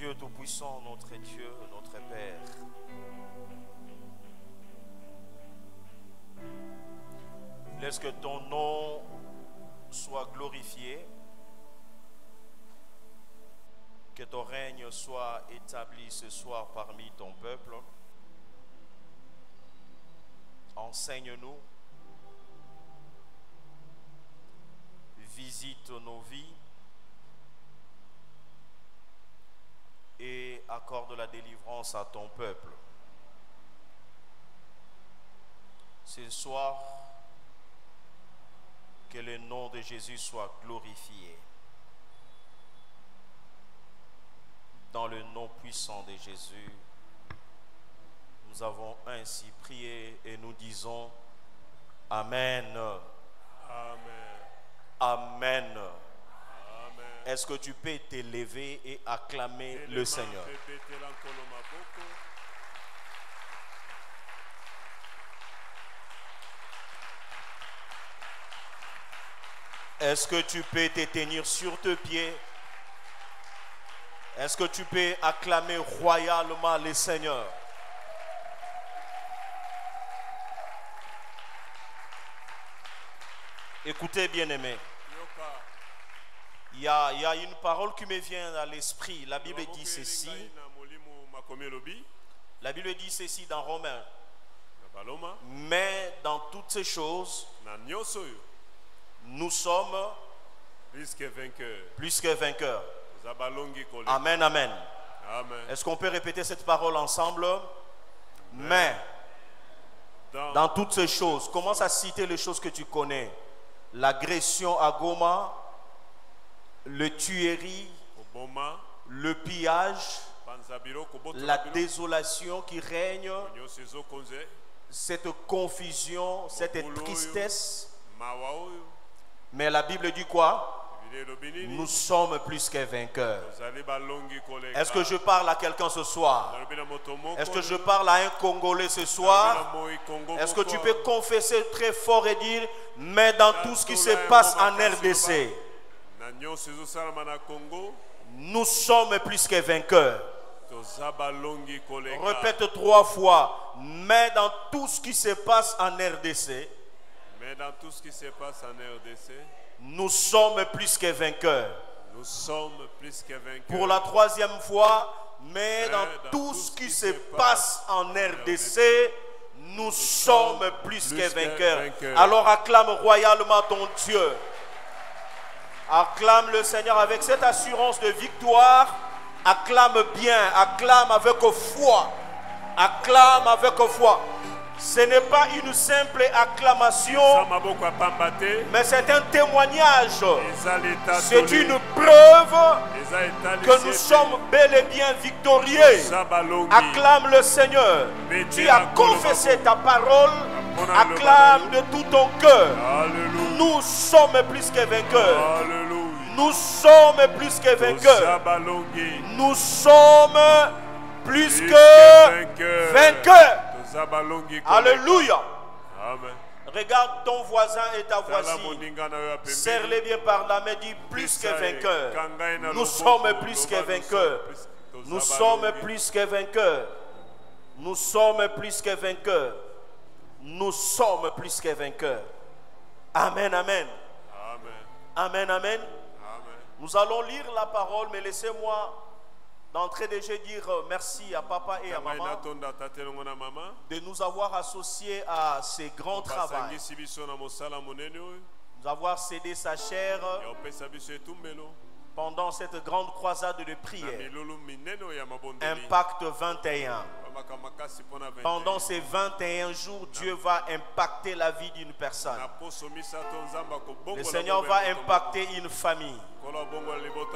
Dieu Tout-Puissant, notre Dieu, notre Père, laisse que ton nom soit glorifié, que ton règne soit établi ce soir parmi ton peuple. Enseigne-nous, visite nos vies et accorde la délivrance à ton peuple. Ce soir, que le nom de Jésus soit glorifié. Dans le nom puissant de Jésus, nous avons ainsi prié et nous disons Amen. Amen. Amen. Amen. Est-ce que tu peux t'élever et acclamer le Seigneur? Est-ce que tu peux te tenir sur tes pieds? Est-ce que tu peux acclamer royalement le Seigneur? Écoutez, bien-aimés, il y a une parole qui me vient à l'esprit. La Bible dit ceci. La Bible dit ceci dans Romains. Mais dans toutes ces choses, nous sommes plus que vainqueurs. Plus que vainqueurs. Amen, amen. Amen. Est-ce qu'on peut répéter cette parole ensemble? Mais dans toutes ces choses, commence à citer les choses que tu connais. L'agression à Goma, le tuerie, le pillage, la désolation qui règne, cette confusion, cette tristesse. Mais la Bible dit quoi? Nous sommes plus que vainqueurs. Est-ce que je parle à quelqu'un ce soir? Est-ce que je parle à un Congolais ce soir? Est-ce que tu peux confesser très fort et dire, mais dans tout ce qui se passe en RDC, nous sommes plus que vainqueurs. Répète 3 fois, mais dans tout ce qui se passe en RDC, nous sommes plus que vainqueurs. Nous sommes plus que vainqueurs. Pour la 3e fois, mais dans tout ce qui se passe en RDC, nous sommes plus que vainqueurs. Alors acclame royalement ton Dieu. Acclame le Seigneur avec cette assurance de victoire. Acclame bien, acclame avec foi. Acclame avec foi. Ce n'est pas une simple acclamation, mais c'est un témoignage. C'est une preuve que nous sommes bel et bien victorieux. Acclame le Seigneur. Tu as confessé ta parole. Acclame de tout ton cœur. Nous sommes plus que vainqueurs. Nous sommes plus que vainqueurs. Nous sommes plus que vainqueurs. Alléluia. Amen. Regarde ton voisin et ta voisine. Serre-les bien par la main. Dis plus que vainqueurs. Nous sommes plus que vainqueurs. Nous sommes plus que vainqueurs. Nous sommes plus que vainqueurs. Nous sommes plus que vainqueurs. Amen, amen. Amen, amen. Nous allons lire la parole, mais laissez-moi d'entrée de jeu dire merci à papa et à maman de nous avoir associés à ces grands travaux. Nous avoir cédé sa chair pendant cette grande croisade de prière. Impact 21. Pendant ces 21 jours, Dieu va impacter la vie d'une personne. Le Seigneur va impacter une famille.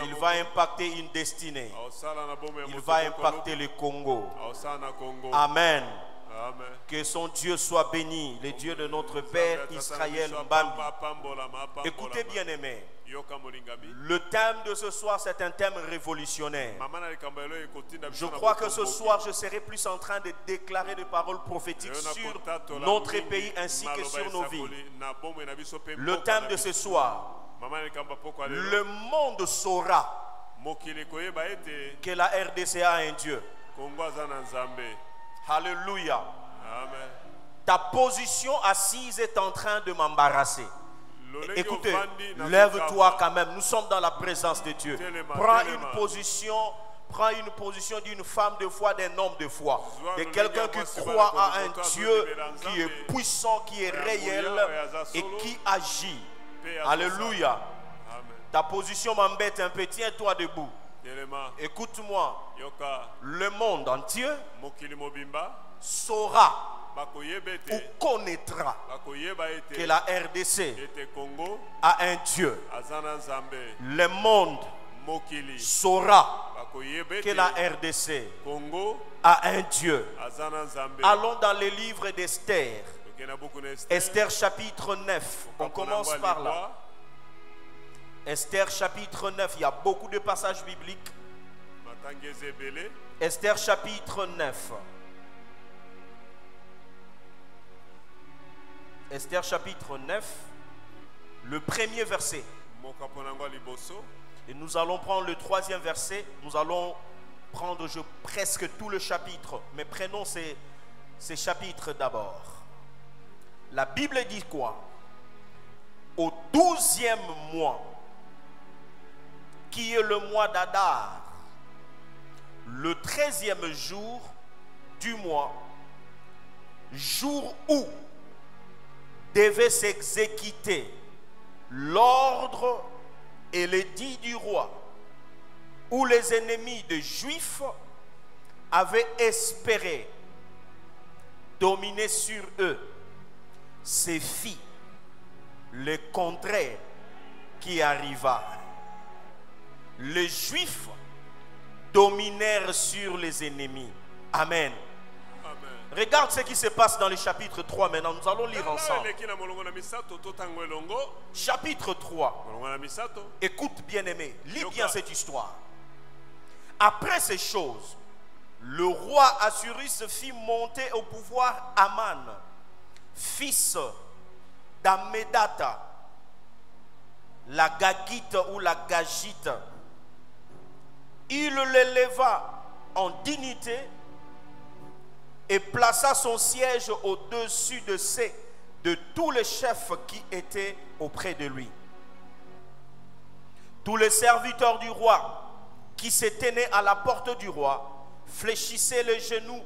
Il va impacter une destinée. Il va impacter le Congo. Amen. Que son Dieu soit béni, le Dieu de notre Père Israël Mbambi. Écoutez bien aimés, le thème de ce soir c'est un thème révolutionnaire. Je crois que ce soir je serai plus en train de déclarer des paroles prophétiques sur notre pays ainsi que sur nos vies. Le thème de ce soir, le monde saura que la RDC a un Dieu. Alléluia. Amen. Ta position assise est en train de m'embarrasser. Écoutez, lève-toi quand même. Nous sommes dans la présence de Dieu. Prends une position d'une femme de foi, d'un homme de foi, de quelqu'un qui croit à un Dieu qui est puissant, qui est réel et qui agit. Alléluia. Ta position m'embête un peu. Tiens-toi debout. Écoute-moi. Le monde entier saura ou connaîtra que la RDC a un Dieu. Le monde saura que la RDC a un Dieu. Allons dans les livres d'Esther. Esther chapitre 9. On commence par là. Esther chapitre 9. Il y a beaucoup de passages bibliques. Esther chapitre 9. Esther chapitre 9, le premier verset. Et nous allons prendre le troisième verset. Nous allons prendre presque tout le chapitre. Mais prenons ces chapitres d'abord. La Bible dit quoi? Au 12e mois, qui est le mois d'Adar, le 13e jour du mois, jour où devait s'exécuter l'ordre et l'édit du roi, où les ennemis des Juifs avaient espéré dominer sur eux, ces fit le contraire qui arriva. Les Juifs dominèrent sur les ennemis. Amen. Regarde ce qui se passe dans le chapitre 3 maintenant. Nous allons lire ensemble. Chapitre 3. Écoute bien aimé. Lis bien cette histoire. Après ces choses, le roi Assyrus fit monter au pouvoir Aman, fils d'Amedata, la Gagite ou la Gagite. Il l'éleva en dignité et plaça son siège au-dessus de tous les chefs qui étaient auprès de lui. Tous les serviteurs du roi qui se tenaient à la porte du roi fléchissaient les genoux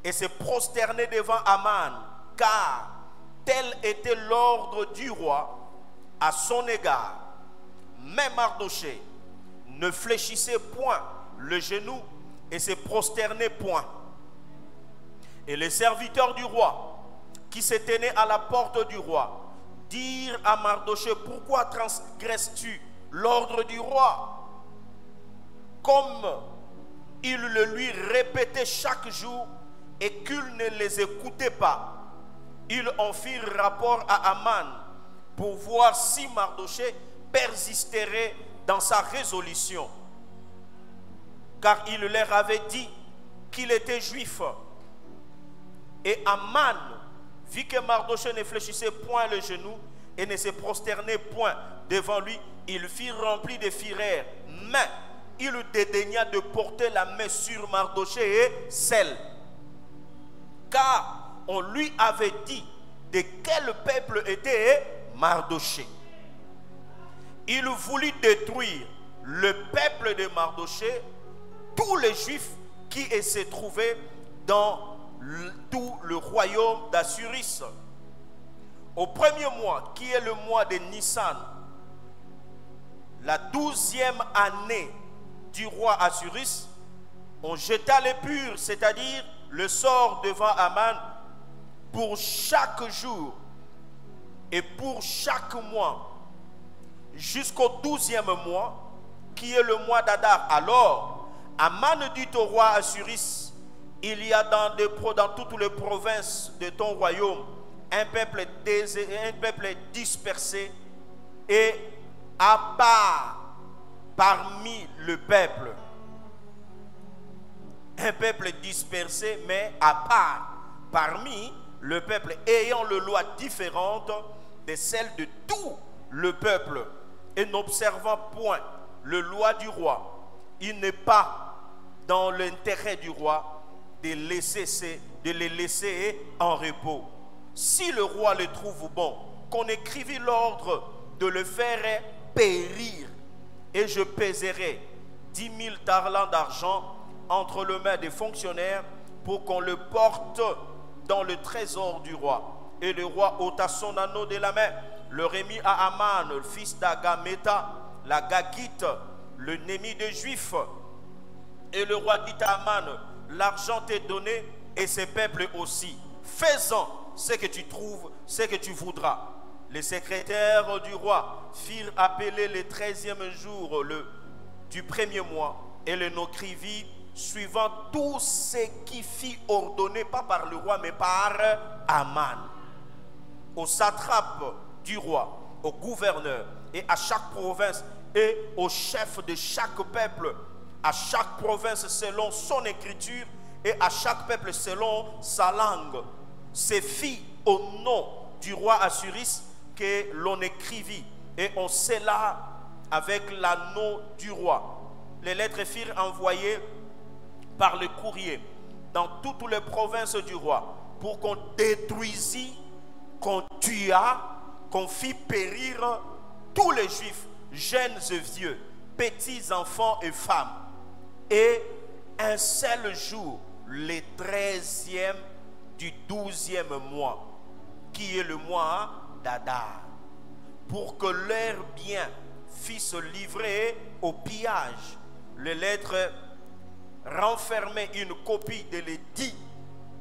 et se prosternaient devant Aman, car tel était l'ordre du roi à son égard. Mais Mardochée ne fléchissait point le genou et se prosternait point. Et les serviteurs du roi qui se tenaient à la porte du roi dirent à Mardochée: pourquoi transgresses-tu l'ordre du roi? Comme il le lui répétait chaque jour et qu'il ne les écoutait pas, ils en firent rapport à Aman pour voir si Mardochée persisterait dans sa résolution, car il leur avait dit qu'il était juif. Et Aman vit que Mardochée ne fléchissait point le genou et ne se prosternait point devant lui. Il fit rempli de fureur, mais il dédaigna de porter la main sur Mardochée et celle, car on lui avait dit de quel peuple était Mardochée. Il voulut détruire le peuple de Mardochée, tous les Juifs qui se trouvaient dans tout le royaume d'Assyrus. Au premier mois, qui est le mois de Nissan, la 12e année du roi Assyrus, on jeta l'épure, c'est-à-dire le sort devant Aman, pour chaque jour et pour chaque mois, jusqu'au 12e mois, qui est le mois d'Adar. Alors, Aman dit au roi Assyrus: il y a dans toutes les provinces de ton royaume un peuple dispersé et à part parmi le peuple. Un peuple dispersé mais à part parmi le peuple, ayant les lois différentes de celles de tout le peuple et n'observant point les lois du roi il n'est pas dans l'intérêt du roi de les laisser en repos. Si le roi le trouve bon, qu'on écrivit l'ordre de le faire périr, et je pèserai 10 000 talents d'argent entre les mains des fonctionnaires pour qu'on le porte dans le trésor du roi. Et le roi ôta son anneau de la main, le remit à Aman, le fils d'Agameta, la Gagite, le Némi des Juifs. Et le roi dit à Aman, l'argent t'est donné et ses peuples aussi. Fais-en ce que tu trouves, ce que tu voudras. Les secrétaires du roi firent appeler le 13e jour du premier mois et le nocrivit suivant tout ce qui fit ordonner, pas par le roi mais par Aman, au satrape du roi, au gouverneur et à chaque province et au chef de chaque peuple, à chaque province selon son écriture et à chaque peuple selon sa langue. C'est fit au nom du roi Assuris que l'on écrivit et on scella avec l'anneau du roi. Les lettres furent envoyées par le courrier dans toutes les provinces du roi pour qu'on détruisît, qu'on tuât, qu'on fit périr tous les juifs, jeunes et vieux, petits enfants et femmes. Et un seul jour, le 13e du 12e mois, qui est le mois d'Adar, pour que leurs biens fissent livrer au pillage. Les lettres renfermaient une copie de l'édit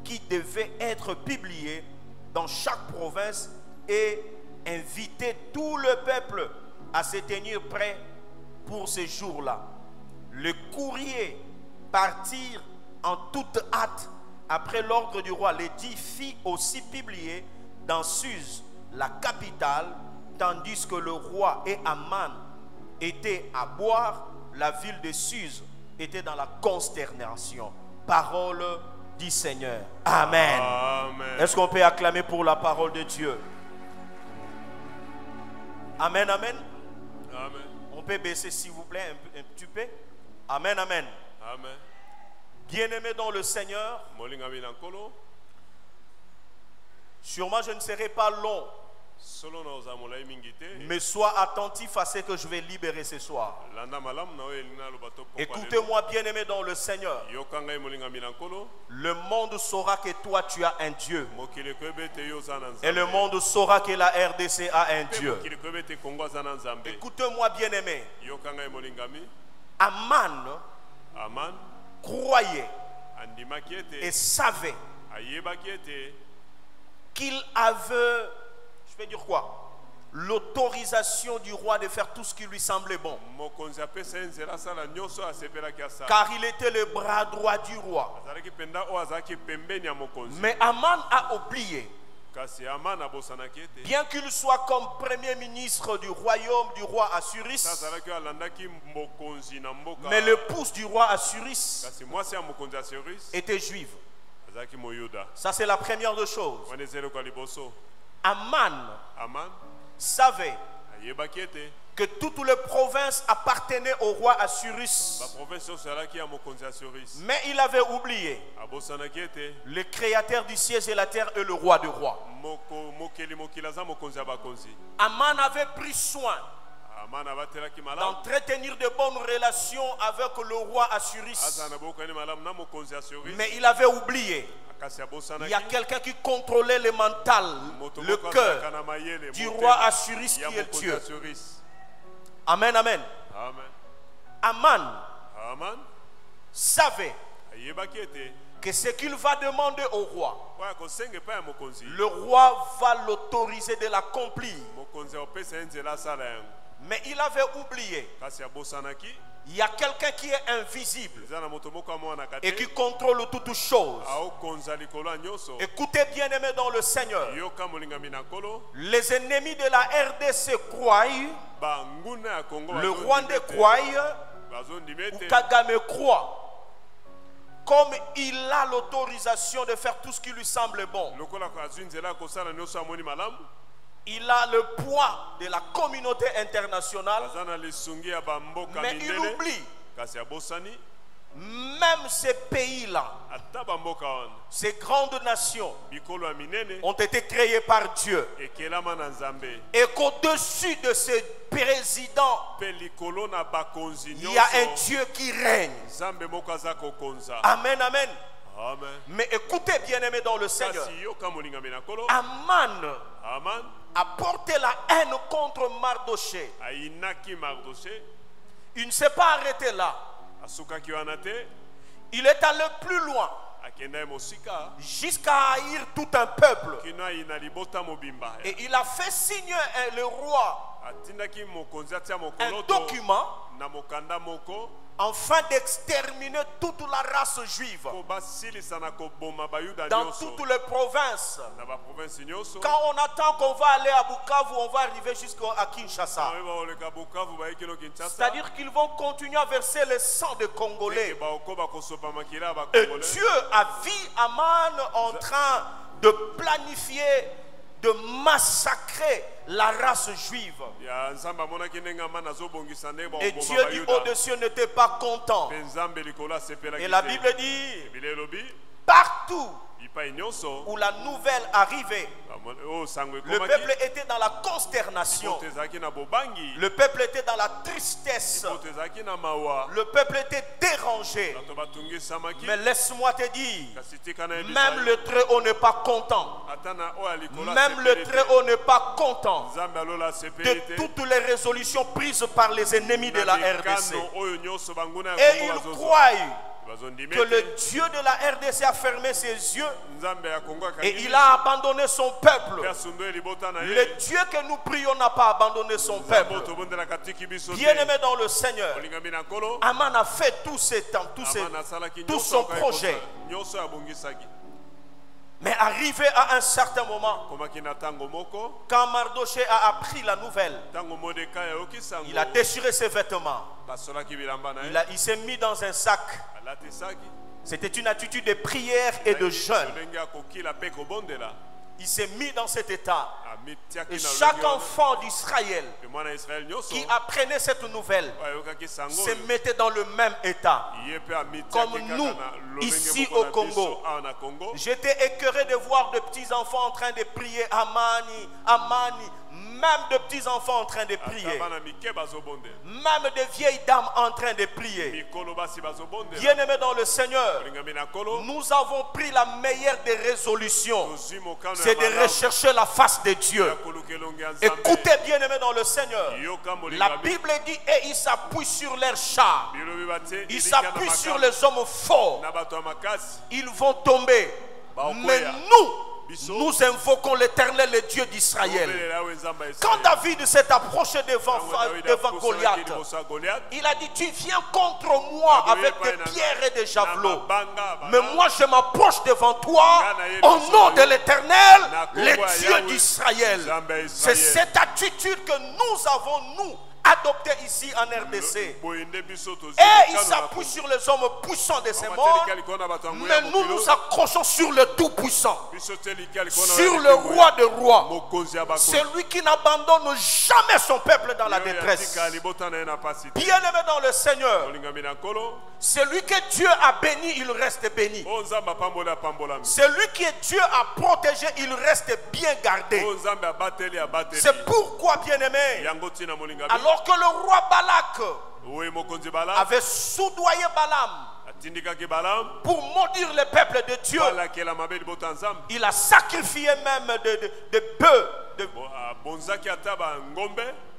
qui devait être publié dans chaque province et inviter tout le peuple à se tenir prêt pour ce jour-là. Le courrier partit en toute hâte après l'ordre du roi. L'édit fit aussi publier dans Suse, la capitale, tandis que le roi et Aman étaient à boire. La ville de Suse était dans la consternation. Parole du Seigneur. Amen. Amen. Est-ce qu'on peut acclamer pour la parole de Dieu? Amen, amen. Amen. On peut baisser s'il vous plaît un petit peu. Amen, amen. Amen. Bien-aimés dans le Seigneur, sûrement je ne serai pas long, mais sois attentif à ce que je vais libérer ce soir. Écoutez-moi, bien-aimés dans le Seigneur. Le monde saura que toi tu as un Dieu. Et le monde saura que la RDC a un Dieu. Écoutez-moi, bien-aimés. Aman croyait et savait qu'il avait, je vais dire quoi, l'autorisation du roi de faire tout ce qui lui semblait bon. Car il était le bras droit du roi. Mais Aman a oublié. Bien qu'il soit comme premier ministre du royaume du roi Assuris, mais l'épouse du roi Assuris était juive. Ça c'est la première des choses. Aman savait que toutes les provinces appartenaient au roi Assuris. Mais il avait oublié le créateur du ciel et la terre et le roi des rois. Aman avait pris soin d'entretenir de bonnes relations avec le roi Assuris. Mais il avait oublié. Il y a quelqu'un qui contrôlait le mental, le cœur du roi Assuris qui est Dieu. Amen, amen. Aman savait que ce qu'il va demander au roi, le roi va l'autoriser de l'accomplir. Mais il avait oublié. Il y a quelqu'un qui est invisible et qui contrôle toutes choses. Écoutez, bien-aimés dans le Seigneur, les ennemis de la RDC croient, le Rwandais croit, ou Kagame croit. Comme il a l'autorisation de faire tout ce qui lui semble bon, il a le poids de la communauté internationale, mais il oublie kasi abosani même ces pays-là, ata bamboka wana ces grandes nations, bikolo ya minene ont été créées par Dieu. ekelama na nzambe Et qu'au-dessus de ces présidents, pe likolo na bakonzi il y a un nyonso Dieu qui règne. nzambe moko aza kokonza. Amen, amen. Amen. Mais écoutez, bien-aimés dans le Seigneur, kasi yoka molingami na kolo Aman Aman a porté la haine contre Mardoché. ayinaki Mardoché Il ne s'est pas arrêté là. asukaki wana te Il est allé plus loin, akenda mosika jusqu'à haïr tout un peuple. kino ayina libota mobimba Et il a fait signer le roi atindaki mokonzi atia un mokolo document na mokanda moko afin d'exterminer toute la race juive po basilisa na koboma bayuda dans nyonso toutes les provinces. na baprovince nyonso. Quand on attend qu'on va aller à Bukavu, on va arriver jusqu'à Kinshasa. Oyo baoleka Bukavu bayekino Kinshasa. C'est-à-dire qu'ils vont continuer à verser le sang des Congolais. Eke baokoba kosopa makila ya Et bakongolais. Dieu a vu Aman en train de planifier, de massacrer la race juive. Ya nzambe amonaki ndenge Amani azobongisa nde Et baoboma Dieu dit bayuda. au-dessus n'était pas content. Pe nzambe likolo asepelaki Et la te. Bible dit, Ebile elobi partout bipai nyonso où la nouvelle arrivait, oyo sango le ekomaki peuple était dans la consternation. liboto ezalaki na bobangi Le peuple était dans la tristesse. liboto ezalaki na mawa Le peuple était dérangé. bato batungisamaki Mais laisse-moi te dire, kasi tika na yebisa même le Très-Haut n'est pas content. ata na oyo ya likolo Même le asepeli te. Très-Haut n'est pas content nzambe alola asepeli de te toutes les résolutions prises par les ennemis de la RDC. mikano oyo nyonso banguna Et ya ils Kongo croient bazondima que le ete Dieu de la RDC a fermé ses yeux nzambe ya Kongo et akangi il a abandonné son peuple. mpe asundoye libota na Le ye Dieu que nous prions n'a pas abandonné son nzambe peuple. oyo tobondelaka tiki biso te Bien-aimé dans le Seigneur, olingami na nkolo Aman a fait tous ces temps, Amani asalaki tout nyonso son akaya projet. kosala, nyonso abongisaki Mais arrivé à un certain moment, komaki na ntango moko quand Mardoché a appris la nouvelle, ntango Mordekai ayoki sango il a déchiré ses vêtements. basolaki bilamba na ye Il s'est mis dans un sac. alatisaki C'était une attitude de prière et de jeûne. lolenge akokila mpe kobondela Il s'est mis dans cet état. amitiaki Et na chaque lolenge wana. enfant d'Israël Mpe mwana Israel nyonso qui apprenait cette nouvelle oyo ayokaki sango se oyo, mettait dans le même état. ye mpe amitiaki Comme kaka nous, na lolenge ici moko au na Congo. biso awa na Congo. J'étais écœuré de voir de petits enfants en train de prier Amani, Amani, même de petits enfants en train de Ata prier, bana mike bazobondela même de vieilles dames en train de prier. mikolo basi bazobondela Bien-aimés dans le Seigneur, olingami na nkolo nous avons pris la meilleure des résolutions, tozwi mokano ya c'est de malamu rechercher la face de Dieu. ya koluka elongi ya nzambe. Écoutez, bien-aimés dans le Seigneur, yoka la molingami Bible dit, et ils s'appuient sur leurs chars, bilobi batie ils elika na s'appuient sur makambo les hommes forts, na bato ya makasi ils vont tomber. Baokoya. Mais nous invoquons l'Éternel, le Dieu d'Israël. obelela oyo nzambe ya Quand Israel. David s'est approché devant Ntango Davidi devant apusanaki Goliath, liboso ya Goliath, il a dit, tu viens contre moi avec des pierres et des javelots. Mais moi je m'approche devant toi au nom de l'Éternel, le Dieu d'Israël. C'est cette attitude que nous avons, nous, adoptée ici en RDC. Et il s'appuie sur les hommes puissants de ce monde, mais nous nous accrochons sur le Tout-Puissant, sur le Roi des Rois, celui qui n'abandonne jamais son peuple dans la détresse. Bien-aimé dans le Seigneur, celui que Dieu a béni, il reste béni. Celui que Dieu a protégé, il reste bien gardé. C'est pourquoi, bien-aimé, alors que le roi Balak avait soudoyé Balaam pour maudire le peuple de Dieu, il a sacrifié même de bœufs.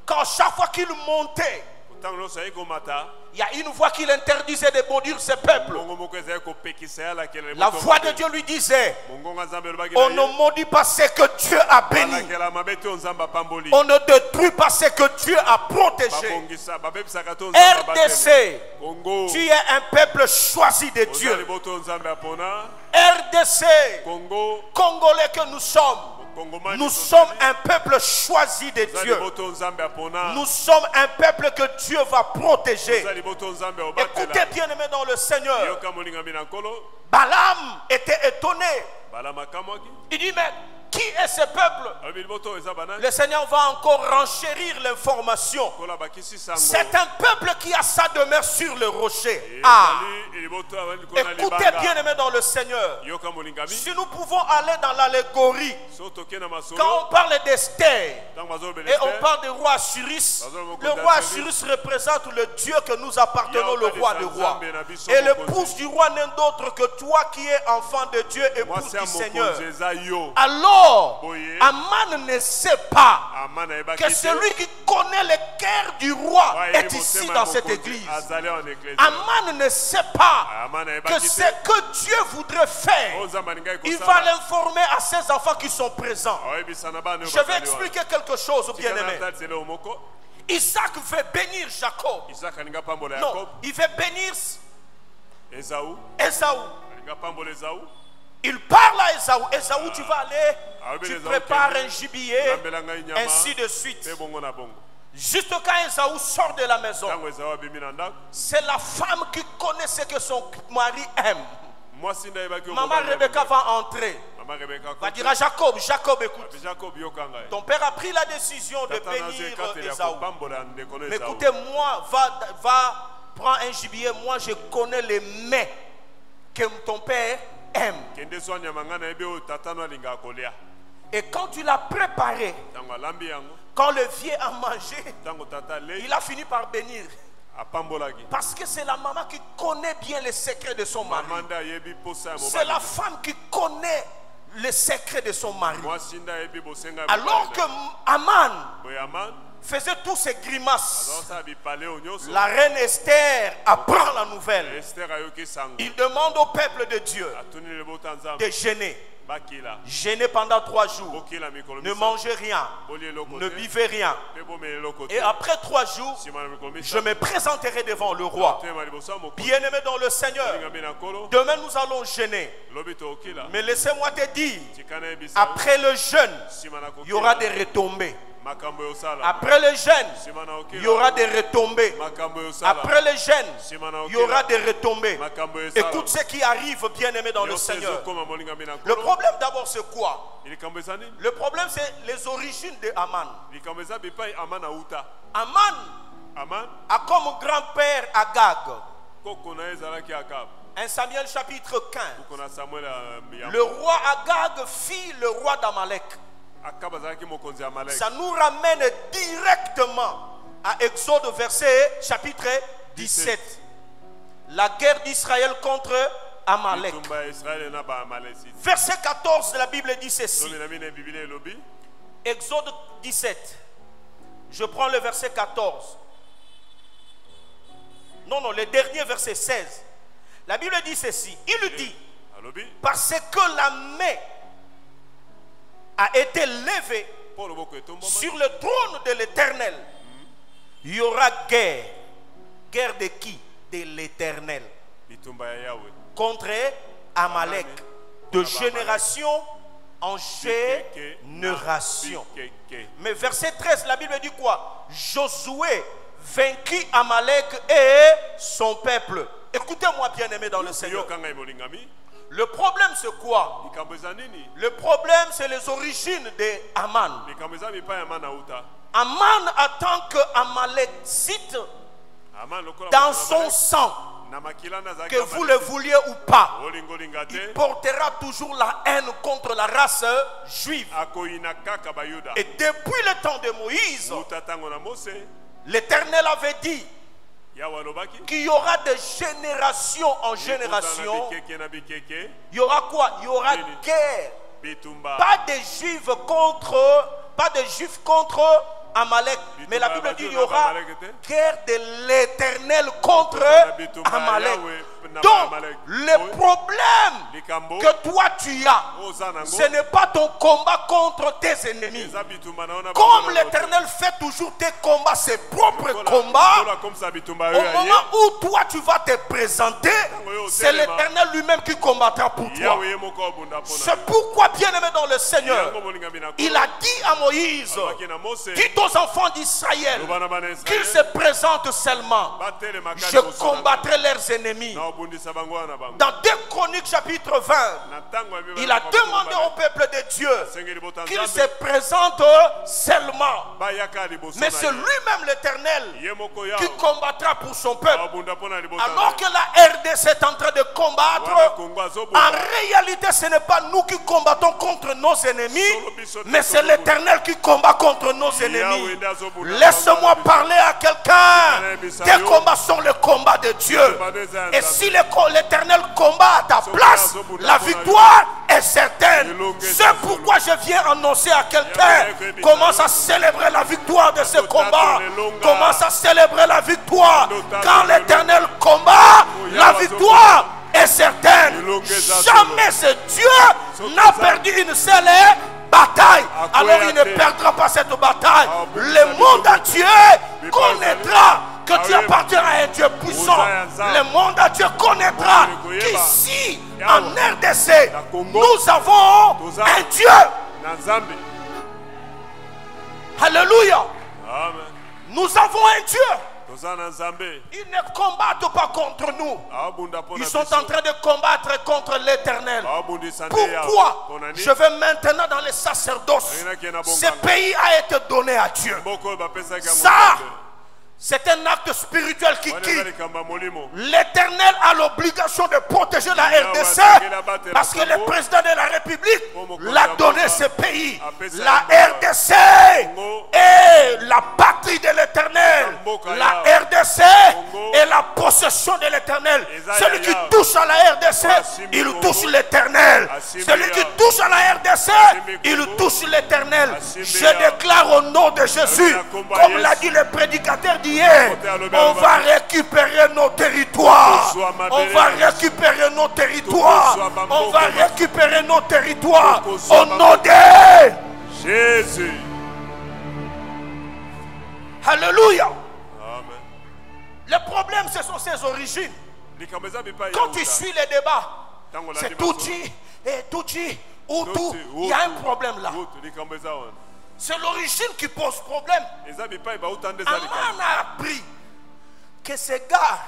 Quand chaque fois qu'il montait, il y a une voix qu'il interdisait de maudire ce peuple. La voix de Dieu lui disait, on ne maudit pas ce que Dieu a béni, on ne détruit pas ce que Dieu a protégé. RDC, tu es un peuple choisi de Dieu. RDC, Congolais que nous sommes, nous sommes un peuple choisi de Dieu. Nous sommes un peuple que Dieu va protéger. Écoutez, bien-aimés dans le Seigneur, Balaam était étonné. Il dit, mais qui Qui est ce peuple? Le Seigneur va encore renchérir l'information. C'est un peuple qui a sa demeure sur le rocher. Ah! Écoutez bien aimé dans le Seigneur. Si nous pouvons aller dans l'allégorie, quand on parle d'Esther et on parle du roi Assyrus, le roi Assyrus représente le Dieu que nous appartenons, le roi des rois. Et l'épouse du roi n'est d'autre que toi qui es enfant de Dieu, épouse du Seigneur. Alors, Aman ne sait pas que celui qui connaît le cœur du roi est ici dans cette église. Aman ne sait pas que ce que Dieu voudrait faire, il va l'informer à ses enfants qui sont présents. Je vais expliquer quelque chose, bien-aimé. Isaac veut bénir Jacob. Non, il veut bénir Ésaü. Il parle à Ésaü. Ésaü, tu vas aller, tu prépares un gibier, ainsi de suite. Juste quand Ésaü sort de la maison, c'est la femme qui connaît ce que son mari aime. Maman Rebecca va entrer. Va dire à Jacob, Jacob, écoute, ton père a pris la décision de bénir Ésaü. Mais écoutez, moi, va prendre un gibier. Moi, je connais les mets que ton père aime. Et quand tu l'as préparé, quand le vieux a mangé, il a fini par bénir. Parce que c'est la maman qui connaît bien les secrets de son mari. C'est la femme qui connaît les secrets de son mari. Alors que Aman faisait tous ces grimaces, la reine Esther apprend la nouvelle. Il demande au peuple de Dieu de jeûner. Jeûnez pendant 3 jours. Ne mangez rien. Ne buvez rien. Et après 3 jours, je me présenterai devant le roi. Bien-aimé dans le Seigneur, demain nous allons jeûner. Mais laissez-moi te dire, après le jeûne, il y aura des retombées. Après le jeûne, il y aura des retombées. Après le jeûne, il y aura des retombées. Écoute ce qui arrive, bien-aimé dans le Seigneur. Le problème d'abord, c'est quoi? Le problème, c'est les origines de Aman. Aman a comme grand-père Agag. 1 Samuel chapitre 15. Le roi Agag fit le roi d'Amalek. Ça nous ramène directement à Exode chapitre 17. La guerre d'Israël contre Amalek. Verset 14 de la Bible dit ceci. Exode 17. Je prends le verset 14. Non, le dernier verset 16. La Bible dit ceci. Il dit, parce que la main a été levée sur le trône de l'Éternel, il y aura guerre. Guerre de qui? De l'Éternel. Contre Amalek. De génération en génération. Mais verset 13, la Bible dit quoi? Josué vainquit Amalek et son peuple. Écoutez-moi, bien-aimé dans le Seigneur. Le problème, c'est quoi? Le problème, c'est les origines d'Aman. Aman, en tant qu'Amalekite, dans son sang, que vous le vouliez ou pas, il portera toujours la haine contre la race juive. Et depuis le temps de Moïse, l'Éternel avait dit qu'il y aura de génération en génération. Il y aura quoi? Il y aura guerre. Pas de juifs contre Amalek. Mais la Bible dit qu'il y aura guerre de l'Éternel contre Amalek. Donc, le problème que toi tu as, ce n'est pas ton combat contre tes ennemis. Comme l'Éternel fait toujours tes combats, ses propres combats, au moment où toi tu vas te présenter, c'est l'Éternel lui-même qui combattra pour toi. C'est pourquoi, bien-aimé dans le Seigneur, il a dit à Moïse, dites aux enfants d'Israël qu'ils se présentent seulement. Je combattrai leurs ennemis. Dans 2 Chroniques chapitre 20, il a demandé au peuple de Dieu qu'il se présente seulement. Mais c'est lui-même l'Éternel qui combattra pour son peuple. Alors que la RDC est en train de combattre, en réalité ce n'est pas nous qui combattons contre nos ennemis, mais c'est l'Éternel qui combat contre nos ennemis. Laisse-moi parler à quelqu'un. Tes combats sont le combat de Dieu. Et si l'Éternel combat à ta place, la victoire est certaine. C'est pourquoi je viens annoncer à quelqu'un, commence à célébrer la victoire de ce combat. Commence à célébrer la victoire. Quand l'Éternel combat, la victoire est certaine. Jamais ce Dieu n'a perdu une seule bataille. Alors il ne perdra pas cette bataille. Le monde entier connaîtra que tu appartiens à un Dieu puissant. Le monde entier connaîtra qu'ici en RDC nous avons un Dieu. Alléluia. Nous avons un Dieu. Ils ne combattent pas contre nous. Ils sont en train de combattre contre l'Éternel. Pourquoi? Je vais maintenant dans les sacerdoces. Ce pays a été donné à Dieu. Ça, c'est un acte spirituel qui crie. L'Éternel a l'obligation de protéger la RDC parce que le président de la République l'a donné ce pays. La RDC est la patrie de l'Éternel. La RDC est la possession de l'Éternel. Celui qui touche à la RDC, il touche l'Éternel. Celui qui touche à la RDC, il touche l'Éternel. Je déclare au nom de Jésus, comme l'a dit le prédicateur d'hier, on va récupérer nos territoires. On va récupérer nos territoires. On va récupérer nos territoires au nom de Jésus. Alléluia. Le problème, ce sont ses origines. Quand tu suis les débats, c'est Tutsi et Tutsi ou tout. Il y a un problème là. C'est l'origine qui pose problème. Aman a appris que ce gars,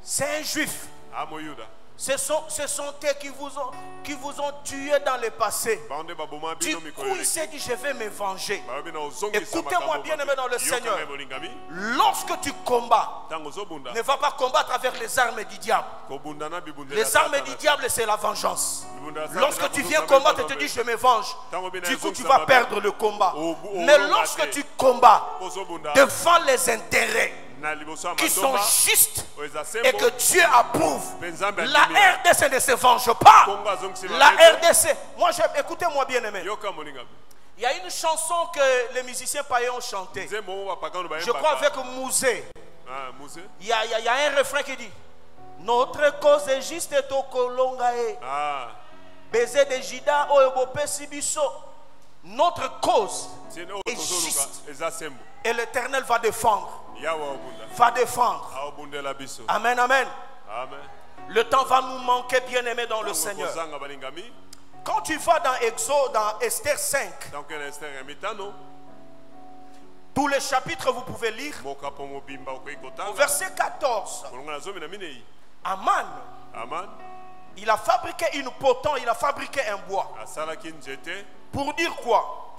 c'est un juif. Ce sont eux qui vous ont tué dans le passé. Du coup, il s'est dit, je vais me venger. Écoutez-moi bien aimé dans le Seigneur. Lorsque tu combats, ne va pas combattre avec les armes du diable. Les armes du diable, c'est la vengeance. Lorsque tu viens combattre et te dis, je me venge, du coup, tu vas perdre le combat. Mais lorsque tu combats devant les intérêts qui sont justes et que Dieu approuve, la RDC ne se venge pas. La RDC, écoutez-moi bien aimé, il y a une chanson que les musiciens païens ont chantée, je crois avec Mouzé. Il y a un refrain qui dit, notre cause est juste et tokolongae baiser de Jida oyobope sibiso. Notre cause est juste et l'Éternel va défendre. Va défendre. Amen, amen. Le temps va nous manquer, bien aimé dans le Seigneur. Quand tu vas dans Exode, dans Esther 5, tous les chapitres vous pouvez lire. Au verset 14, Aman, il a fabriqué une potent, il a fabriqué un bois. Pour dire quoi?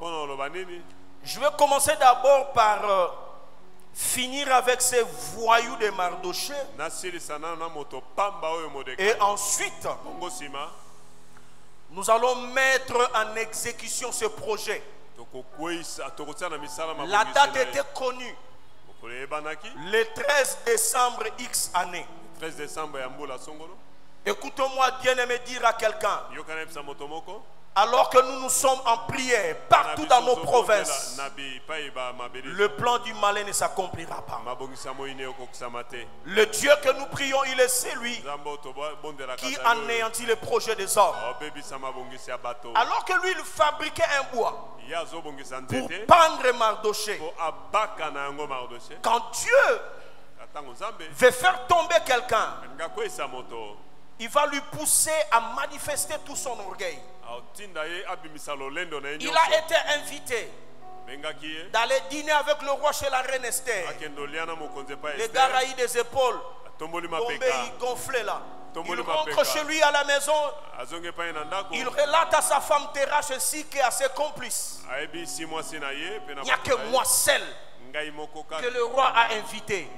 Je vais commencer d'abord par finir avec ces voyous de Mardoché. Et ensuite, nous allons mettre en exécution ce projet. La date était connue. Le 13 décembre X année. Écoutez-moi bien aimé dire à quelqu'un. Alors que nous sommes en prière partout dans nos provinces, le plan du malin ne s'accomplira pas. Le Dieu que nous prions, il est celui qui anéantit les projets des hommes. Alors que lui, il fabriquait un bois pour pendre Mardoché. Quand Dieu veut faire tomber quelqu'un, il va lui pousser à manifester tout son orgueil. Il a été invité d'aller dîner avec le roi chez la reine Esther. Le gars a eu des épaules tombées, il gonflait là. Il rentre chez lui à la maison. Il relate à sa femme Thérach ainsi qu'à ses complices. Il n'y a que moi seul que le roi a invité.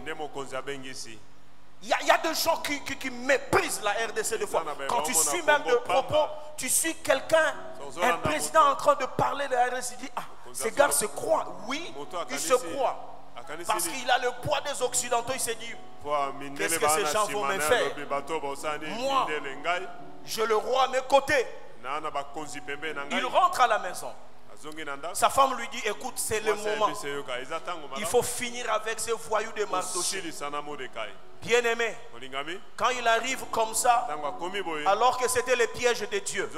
Il y a des gens qui méprisent la RDC de fois. Quand tu suis même de propos, tu suis quelqu'un, un président en train de parler de la RDC, il dit, ah, ces gars se croient. Oui, ils se croient. Parce qu'il a le poids des Occidentaux, il s'est dit, qu'est-ce que ces gens vont me faire? Moi, j'ai le roi à mes côtés. Il rentre à la maison. Sa femme lui dit, écoute, c'est le moment. Il faut finir avec ces voyous de Mardoché. Bien aimé, quand il arrive comme ça, alors que c'était le piège de Dieu,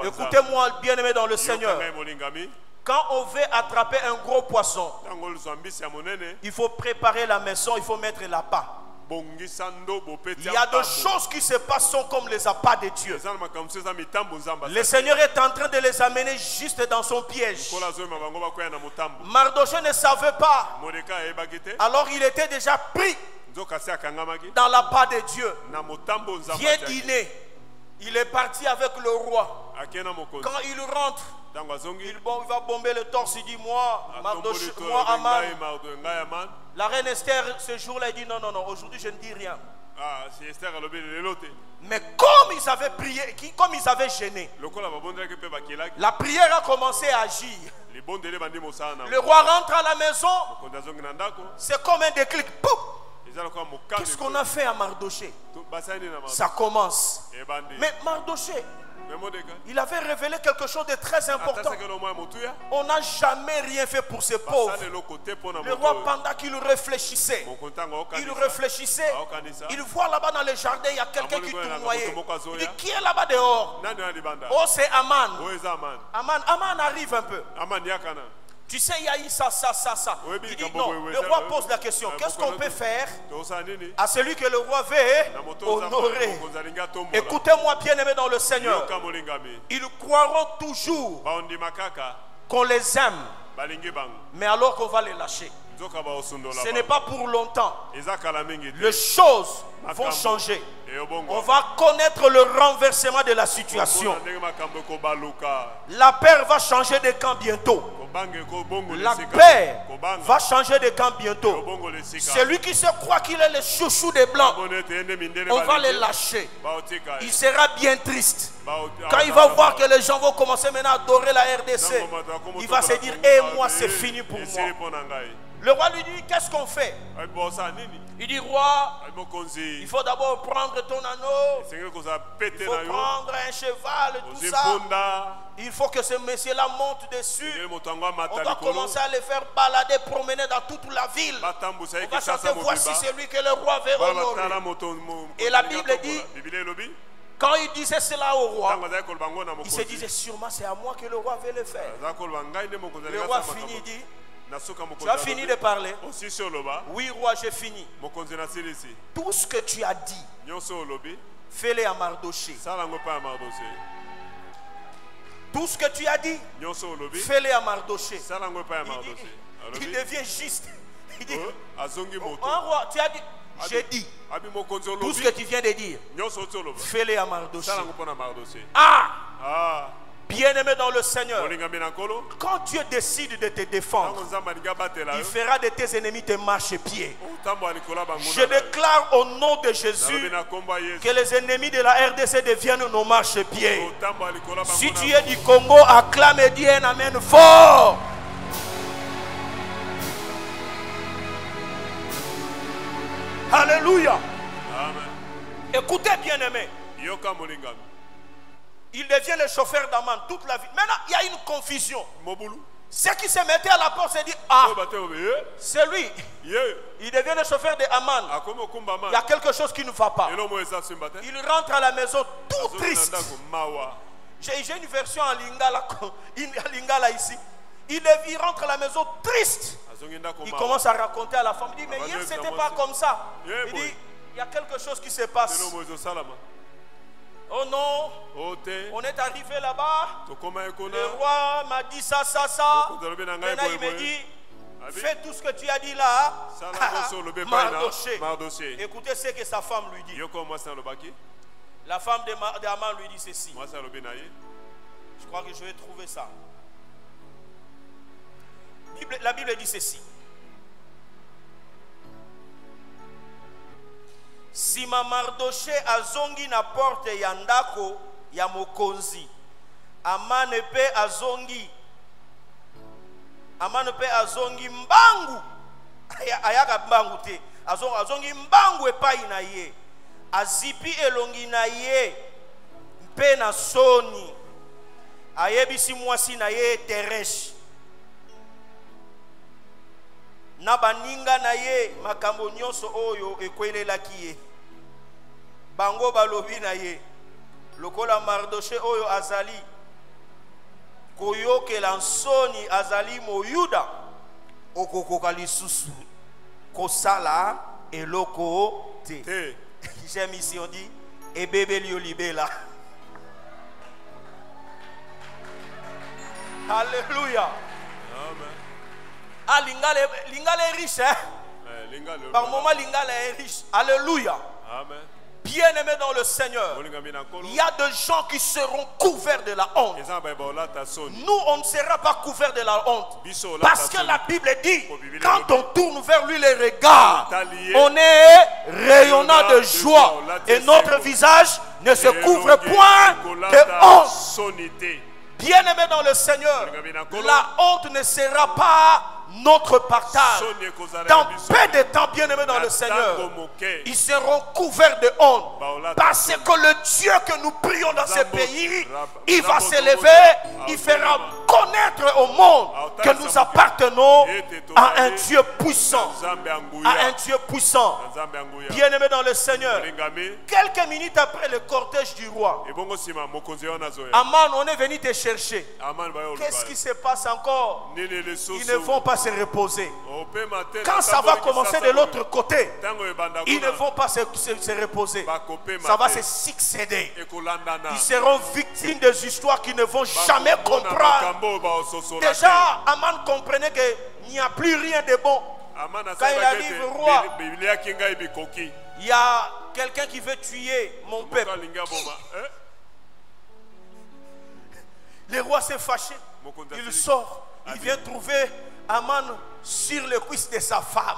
écoutez-moi bien aimé dans le Seigneur, quand on veut attraper un gros poisson, il faut préparer la maison, il faut mettre l'appât. Il y a des choses qui se passent comme les appâts de Dieu. Le Seigneur est en train de les amener juste dans son piège. Mardoché ne savait pas. Alors il était déjà pris dans l'appât de Dieu. Viens dîner. Il est parti avec le roi. Quand il rentre, il va bomber le torse. Il dit, moi, Mardoché, moi, Aman. La reine Esther, ce jour-là, il dit, non, aujourd'hui je ne dis rien. Mais comme ils avaient prié, comme ils avaient gêné, la prière a commencé à agir. Le roi rentre à la maison, c'est comme un déclic. Qu'est-ce qu'on a fait à Mardoché? Ça commence. Mais Mardoché, il avait révélé quelque chose de très important. On n'a jamais rien fait pour ces pauvres. Le roi, pendant qu'il réfléchissait, il voit là-bas dans le jardin, il y a quelqu'un qui tournoyait. Il dit, qui est là-bas dehors? Oh, c'est Aman. Aman arrive un peu. Tu sais, il y a eu ça. Il dit non. Le roi pose la question. Qu'est-ce qu'on peut faire à celui que le roi veut honorer? Écoutez-moi bien aimé dans le Seigneur. Ils croiront toujours qu'on les aime, mais alors qu'on va les lâcher. Ce n'est pas pour longtemps. Les choses vont changer. On va connaître le renversement de la situation. La paix va changer de camp bientôt. La paix va changer de camp bientôt. Celui qui se croit qu'il est le chouchou des blancs, on va le lâcher. Il sera bien triste. Quand il va voir que les gens vont commencer maintenant à adorer la RDC, il va se dire, et moi c'est fini pour moi. Le roi lui dit, qu'est-ce qu'on fait? Il dit, roi, il faut d'abord prendre ton anneau, il faut prendre un cheval, tout ça. Il faut que ce monsieur-là monte dessus. On va commencer à les faire balader, promener dans toute la ville. On va chanter, voici celui que le roi veut honorer. Et la Bible dit, quand il disait cela au roi, il se disait, sûrement c'est à moi que le roi veut le faire. Le roi finit, il dit, tu as fini de parler? Oui, roi, j'ai fini. Tout ce que tu as dit, fais-le à Mardoché. Tout ce que tu as dit, fais-le à Mardoché. Il devient juste. Il dit, roi, tu as dit, j'ai dit. Tout ce que tu viens de dire, fais-le à Mardoché. Ah! Bien-aimé dans le Seigneur, quand Dieu décide de te défendre, il fera de tes ennemis tes marchepieds. Je déclare au nom de Jésus que les ennemis de la RDC deviennent nos marchepieds. Si tu es du Congo, acclame et dis un amen fort. Alléluia. Écoutez, bien-aimé. Il devient le chauffeur d'Aman toute la vie. Maintenant, il y a une confusion. Ceux qui se mettaient à la porte se disent, ah, c'est lui. Il devient le chauffeur d'Aman. Il y a quelque chose qui ne va pas. Il rentre à la maison tout triste. J'ai une version en lingala ici. Il rentre à la maison triste. Il commence à raconter à la femme. Il dit, mais hier, ce n'était pas comme ça. Il dit, il y a quelque chose qui se passe. Oh non, on est arrivé là-bas. Le roi m'a dit ça. Maintenant, il me dit, fais tout ce que tu as dit là. Mardoché. Écoutez ce que sa femme lui dit. La femme d'Aman lui dit ceci. Je crois que je vais trouver ça. La Bible dit ceci. Si ma Mardoché azongi na porte ya ndako ya mokonzi, Aman pe azongi mbangu ayaka mbangu te, azongi mbangu epai na ye, azipi elongi na ye mpe na soni, ayebisi mwasi na ye Teresh na baninga na ye makambo nyonso oyo ekwelelaki ye. Bango balobi na ye, lokola Mardoché oyo azali koyokela nsoni, azali moyuda, okokoka lisusu kosala eloko te. J'aime ici, on dit ebebe liolibela. Alléluia. Ah, Lingala est riche, hein? Par moment, Lingala est riche. Alléluia. Amen. Bien-aimé dans le Seigneur, il y a des gens qui seront couverts de la honte. Nous, on ne sera pas couverts de la honte. Parce que la Bible dit, quand on tourne vers lui les regards, on est rayonnant de joie. Et notre visage ne se couvre point de honte. Bien-aimé dans le Seigneur, la honte ne sera pas notre partage. Dans peu de temps, bien-aimés dans le Seigneur, ils seront couverts de honte. Parce que le Dieu que nous prions dans ce pays, il va s'élever, il fera connaître au monde que nous appartenons à un Dieu puissant. À un Dieu puissant. Bien-aimés dans le Seigneur, quelques minutes après le cortège du roi, Aman, on est venu te chercher. Qu'est-ce qui se passe encore? Ils ne vont pas se reposer. Quand ça va commencer de l'autre côté, ils ne vont pas se reposer. Ça va se succéder. Ils seront victimes des histoires qu'ils ne vont jamais comprendre. Déjà, Aman comprenait qu'il n'y a plus rien de bon. Quand il arrive au roi, il y a quelqu'un qui veut tuer mon peuple. Le roi s'est fâché. Il sort. Il vient trouver Aman sur le cuisse de sa femme.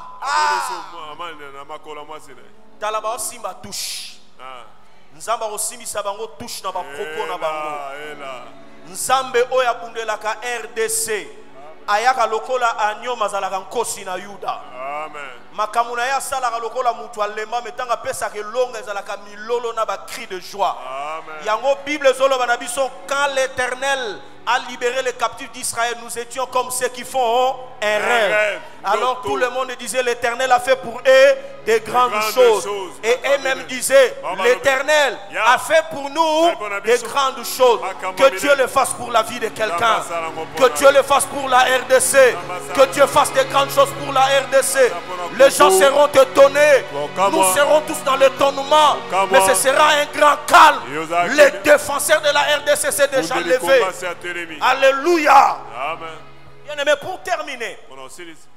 Talaba Simba touche. Nzamba Osimi Sabango touche na bakoko na bango. Nzambe oya bundelaka RDC. Ayaka lokola anyo mazalaka nkosi na Yuda. Amen. Makamuna ya salaka lokola mutu alema metanga pesa ke longa ezalaka milolo na ba cri de joie. Amen. Yango Bible zolo banabiso, quand l'Éternel a libéré les captifs d'Israël, nous étions comme ceux qui font un rêve. Alors tout le monde disait, l'Éternel a fait pour eux des grandes choses. Et eux-mêmes disaient, l'Éternel a fait pour nous des grandes choses. Que Dieu le fasse pour la vie de quelqu'un. Que Dieu le fasse pour la RDC. Que Dieu fasse des grandes choses pour la RDC. Les gens seront étonnés. Nous serons tous dans l'étonnement. Mais ce sera un grand calme. Les défenseurs de la RDC s'est déjà levé. Alléluia. Bien aimé, pour terminer,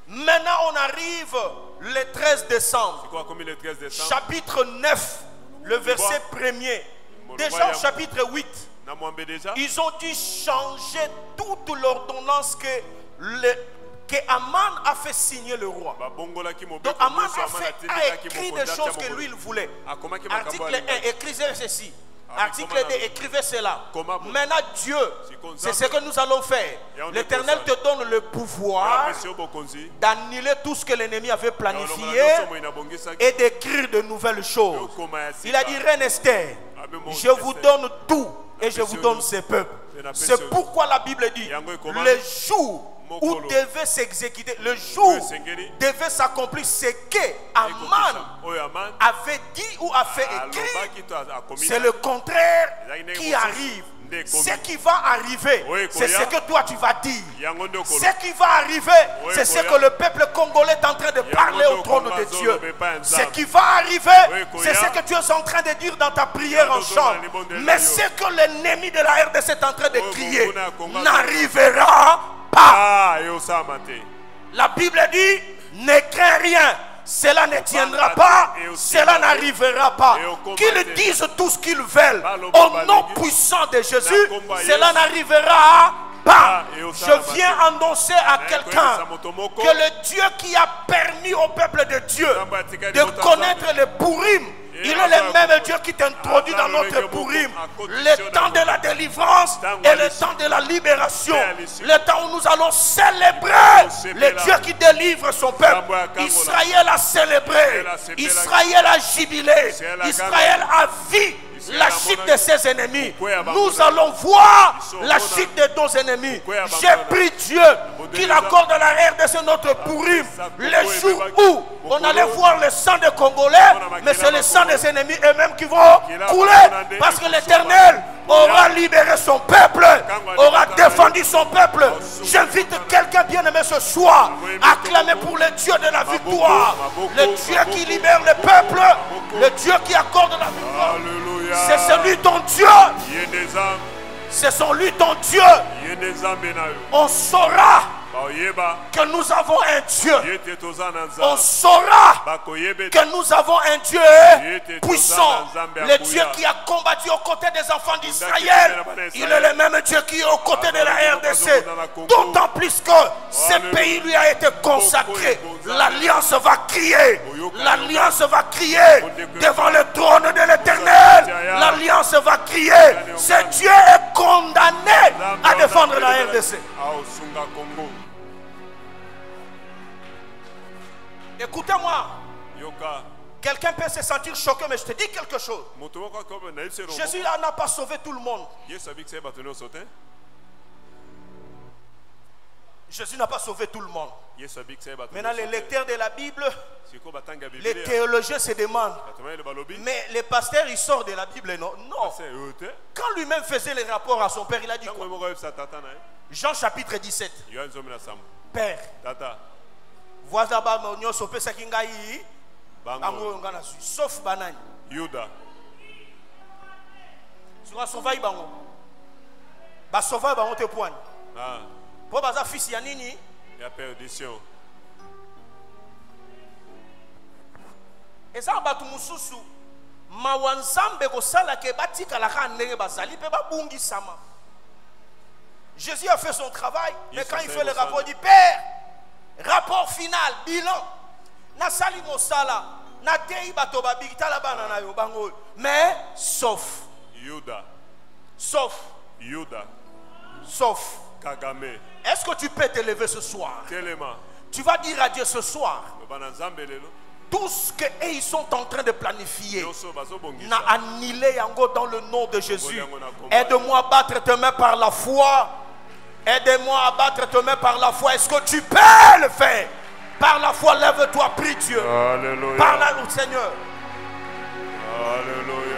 maintenant on arrive le 13 décembre. Chapitre 9, le verset 1er. Déjà au chapitre 8, ils ont dû changer toute l'ordonnance que Aman a fait signer le roi. Donc Aman a écrit des choses que lui il voulait. Article 1, écrivez ceci. Article 2, écrivez cela. Maintenant Dieu, c'est ce que nous allons faire. L'Éternel te donne le pouvoir d'annuler tout ce que l'ennemi avait planifié et d'écrire de nouvelles choses. Il a dit, Reine Esther, je vous donne tout et je vous donne ce peuple. C'est pourquoi la Bible dit, le jour où devait s'exécuter, le jour devait s'accomplir ce que Aman avait dit ou a fait écrire, c'est le contraire qui arrive. Ce qui va arriver, c'est ce que toi tu vas dire. Ce qui va arriver, c'est ce que le peuple congolais est en train de parler au trône de Dieu. Ce qui va arriver, c'est ce que tu es en train de dire dans ta prière en chant. Mais ce que l'ennemi de la RDC est en train de crier n'arrivera pas. La Bible dit, ne crains rien. Cela ne tiendra pas, cela n'arrivera pas. Qu'ils disent tout ce qu'ils veulent, au nom puissant de Jésus, cela n'arrivera pas. Je viens annoncer à quelqu'un que le Dieu qui a permis au peuple de Dieu de connaître le Purim, il est le même Dieu qui t'introduit dans notre Purim. Le temps de la délivrance et le temps de la libération. Le temps où nous allons célébrer le Dieu qui délivre son peuple. Israël a célébré. Israël a jubilé. Israël a vu la chute de ses ennemis. Nous allons voir la chute de nos ennemis. J'ai pris Dieu qu'il accorde à la RDC notre Purim. Le jour où on allait voir le sang des Congolais, mais c'est le sang des ennemis eux-mêmes qui vont couler. Parce que l'Éternel aura libéré son peuple, aura défendu son peuple. J'invite quelqu'un bien-aimé ce soir à clamer pour le Dieu de la victoire. Le Dieu qui libère le peuple, le Dieu qui accorde la victoire. C'est celui ton Dieu. C'est celui ton Dieu. On saura que nous avons un Dieu. On saura que nous avons un Dieu puissant. Le Dieu qui a combattu aux côtés des enfants d'Israël. Il est le même Dieu qui est aux côtés de la RDC. D'autant plus que ce pays lui a été consacré. L'alliance va crier. L'alliance va crier devant le trône de l'Éternel. L'alliance va crier. Ce Dieu est condamné à défendre la RDC. Écoutez-moi. Quelqu'un peut se sentir choqué, mais je te dis quelque chose. Jésus n'a pas sauvé tout le monde. Jésus n'a pas sauvé tout le monde. Maintenant, les lecteurs de la Bible, les théologiens se demandent, mais le pasteur, il sort de la Bible, non? Non. Quand lui-même faisait les rapports à son père, il a dit quoi? Jean chapitre 17. Père, voilà, sauf banane. Yuda. Tu vas sauver bango. Ba sauver bango te point. Ah. Pour baza fils ya nini? Ya perdition. Eza batu mususu mawanzambe ko sala ke batika la ka ndenge bazali pe babungi sama. Jésus a fait son travail, mais quand il fait le rapport, il dit Père, rapport final, bilan. Na sali mosala, na tei bato babikita la banana yo bango. Mais sauf Yuda. Sauf Yuda. Sauf Kagame. Est-ce que tu peux te lever ce soir? Telema. Tu vas dire à Dieu ce soir tout ce qu'ils sont en train de planifier. Na annulé yango dans le nom de Jésus. Aide-moi à battre tes mains par la foi. Aide-moi à battre tes mains par la foi. Est-ce que tu peux le faire? Par la foi, lève-toi, prie Dieu. Alléluia. Parle au Seigneur. Alléluia.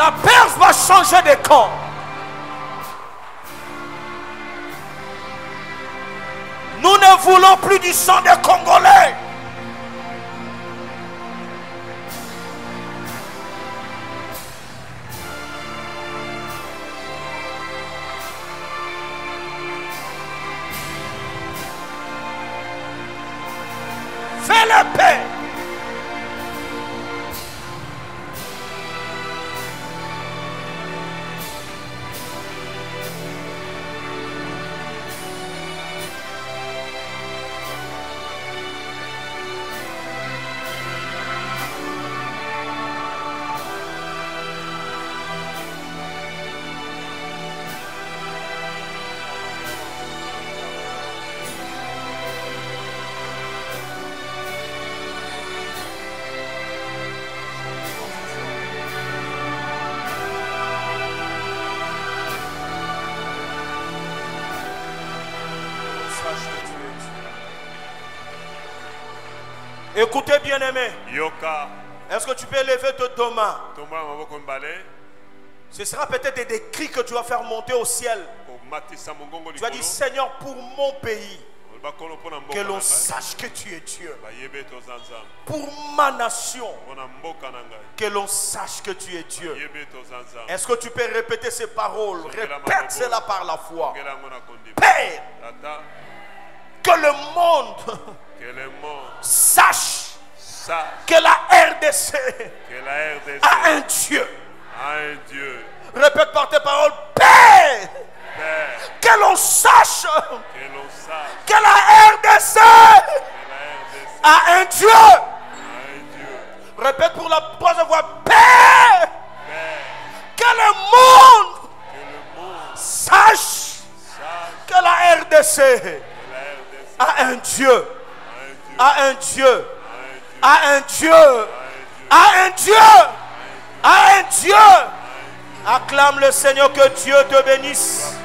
La Perse va changer de camp. Nous ne voulons plus du sang des Congolais. Fais la paix. Écoutez bien aimé. Yoka. Est-ce que tu peux lever tes deux mains? Ce Ce sera peut-être des cris que tu vas faire monter au ciel. Tu vas dire Seigneur pour mon pays. Que l'on sache que tu es Dieu. Pour ma nation. Que l'on sache que tu es Dieu. Est-ce que tu peux répéter ces paroles? Répète cela par la foi. Père, que le monde sache que la RDC a un Dieu. Répète par tes paroles. Père, que l'on sache que la RDC a un Dieu. Répète pour la troisième fois. Père, que le monde sache que la RDC a un Dieu. A un Dieu. A un Dieu. A un Dieu. A un Dieu. Acclame le Seigneur, que Dieu te bénisse.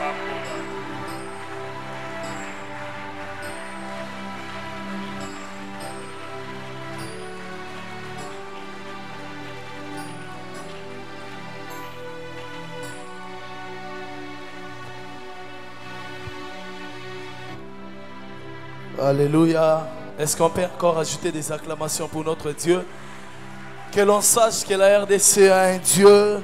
Alléluia. Est-ce qu'on peut encore ajouter des acclamations pour notre Dieu? Que l'on sache que la RDC a un Dieu.